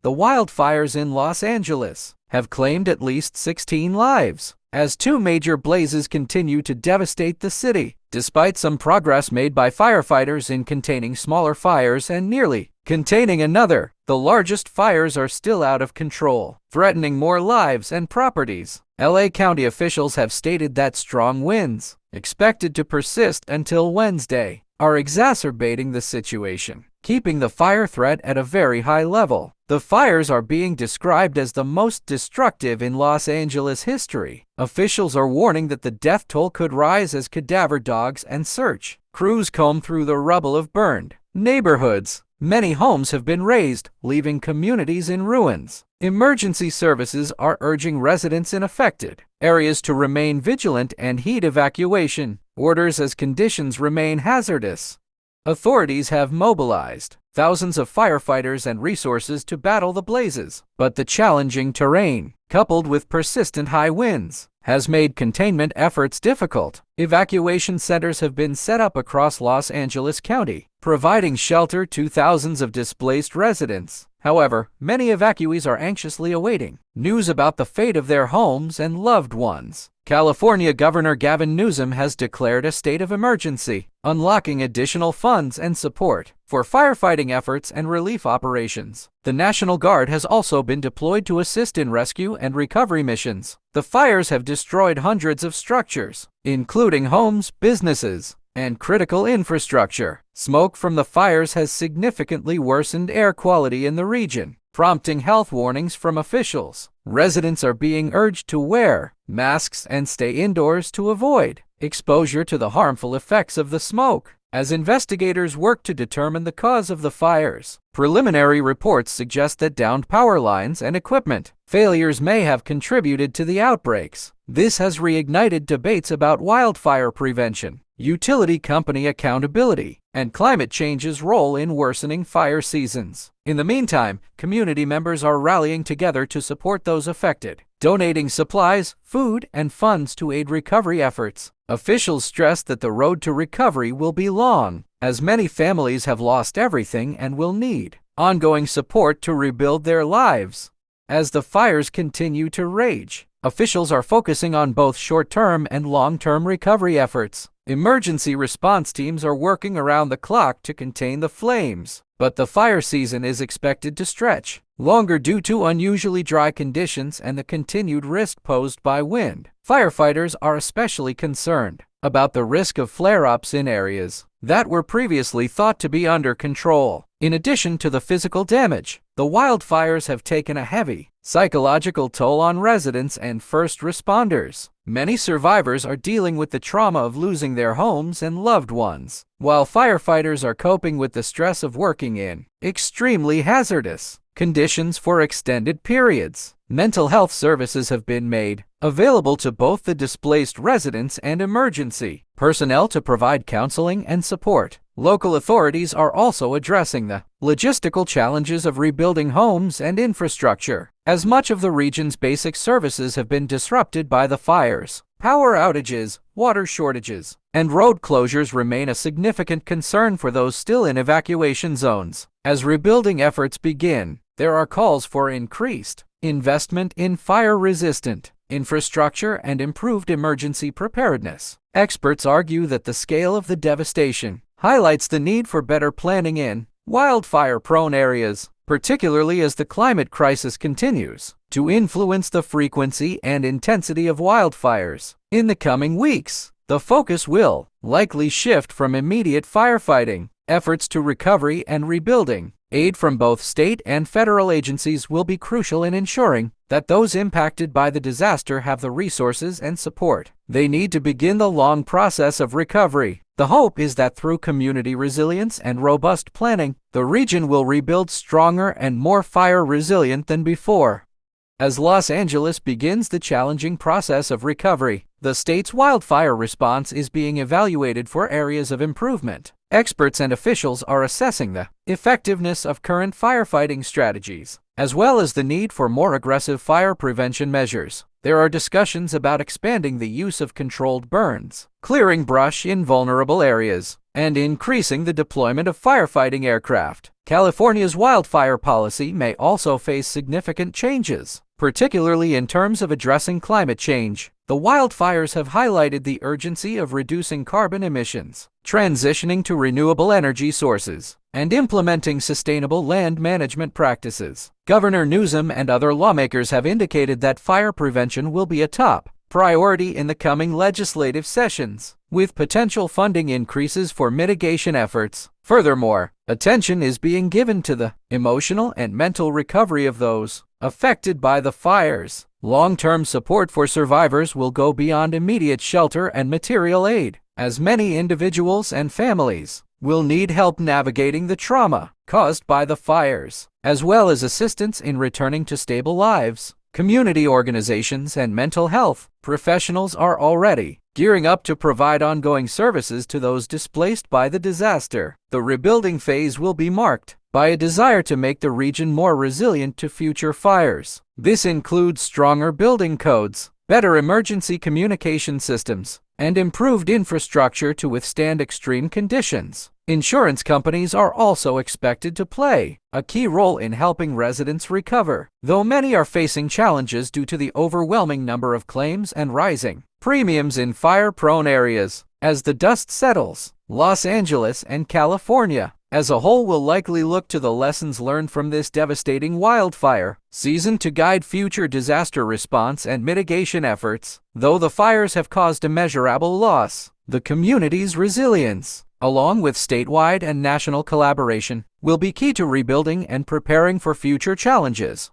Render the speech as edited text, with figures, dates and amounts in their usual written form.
The wildfires in Los Angeles have claimed at least 16 lives, as two major blazes continue to devastate the city. Despite some progress made by firefighters in containing smaller fires and nearly containing another, the largest fires are still out of control, threatening more lives and properties. LA County officials have stated that strong winds, expected to persist until Wednesday, are exacerbating the situation, keeping the fire threat at a very high level. The fires are being described as the most destructive in Los Angeles history. Officials are warning that the death toll could rise as cadaver dogs and search crews comb through the rubble of burned neighborhoods. Many homes have been razed, leaving communities in ruins. Emergency services are urging residents in affected areas to remain vigilant and heed evacuation orders as conditions remain hazardous. Authorities have mobilized thousands of firefighters and resources to battle the blazes, but the challenging terrain, coupled with persistent high winds, has made containment efforts difficult. Evacuation centers have been set up across Los Angeles County, providing shelter to thousands of displaced residents. However, many evacuees are anxiously awaiting news about the fate of their homes and loved ones. California Governor Gavin Newsom has declared a state of emergency, unlocking additional funds and support for firefighting efforts and relief operations. The National Guard has also been deployed to assist in rescue and recovery missions. The fires have destroyed hundreds of structures, including homes, businesses, and critical infrastructure. Smoke from the fires has significantly worsened air quality in the region, prompting health warnings from officials. Residents are being urged to wear masks and stay indoors to avoid exposure to the harmful effects of the smoke, as investigators work to determine the cause of the fires. Preliminary reports suggest that downed power lines and equipment failures may have contributed to the outbreaks. This has reignited debates about wildfire prevention, utility company accountability, and climate change's role in worsening fire seasons. In the meantime, community members are rallying together to support those affected, donating supplies, food, and funds to aid recovery efforts. Officials stress that the road to recovery will be long, as many families have lost everything and will need ongoing support to rebuild their lives. As the fires continue to rage, officials are focusing on both short-term and long-term recovery efforts. Emergency response teams are working around the clock to contain the flames, but the fire season is expected to stretch longer due to unusually dry conditions and the continued risk posed by wind. Firefighters are especially concerned about the risk of flare-ups in areas that were previously thought to be under control. In addition to the physical damage, the wildfires have taken a heavy psychological toll on residents and first responders. Many survivors are dealing with the trauma of losing their homes and loved ones, while firefighters are coping with the stress of working in extremely hazardous conditions for extended periods. Mental health services have been made available to both the displaced residents and emergency personnel to provide counseling and support. Local authorities are also addressing the logistical challenges of rebuilding homes and infrastructure, as much of the region's basic services have been disrupted by the fires. Power outages, water shortages, and road closures remain a significant concern for those still in evacuation zones. As rebuilding efforts begin, there are calls for increased investment in fire-resistant infrastructure and improved emergency preparedness. Experts argue that the scale of the devastation highlights the need for better planning in wildfire-prone areas, particularly as the climate crisis continues to influence the frequency and intensity of wildfires. In the coming weeks, the focus will likely shift from immediate firefighting efforts to recovery and rebuilding. Aid from both state and federal agencies will be crucial in ensuring that those impacted by the disaster have the resources and support they need to begin the long process of recovery. The hope is that through community resilience and robust planning, the region will rebuild stronger and more fire-resilient than before. As Los Angeles begins the challenging process of recovery, the state's wildfire response is being evaluated for areas of improvement. Experts and officials are assessing the effectiveness of current firefighting strategies, as well as the need for more aggressive fire prevention measures. There are discussions about expanding the use of controlled burns, clearing brush in vulnerable areas, and increasing the deployment of firefighting aircraft. California's wildfire policy may also face significant changes, particularly in terms of addressing climate change. The wildfires have highlighted the urgency of reducing carbon emissions, transitioning to renewable energy sources, and implementing sustainable land management practices. Governor Newsom and other lawmakers have indicated that fire prevention will be a top priority in the coming legislative sessions, with potential funding increases for mitigation efforts. Furthermore, attention is being given to the emotional and mental recovery of those affected by the fires. Long-term support for survivors will go beyond immediate shelter and material aid, as many individuals and families will need help navigating the trauma caused by the fires, as well as assistance in returning to stable lives. Community organizations and mental health professionals are already gearing up to provide ongoing services to those displaced by the disaster. The rebuilding phase will be marked by a desire to make the region more resilient to future fires. This includes stronger building codes, better emergency communication systems, and improved infrastructure to withstand extreme conditions. Insurance companies are also expected to play a key role in helping residents recover, though many are facing challenges due to the overwhelming number of claims and rising premiums in fire-prone areas. As the dust settles, Los Angeles and California as a whole will likely look to the lessons learned from this devastating wildfire season to guide future disaster response and mitigation efforts. Though the fires have caused immeasurable loss, the community's resilience, along with statewide and national collaboration, will be key to rebuilding and preparing for future challenges.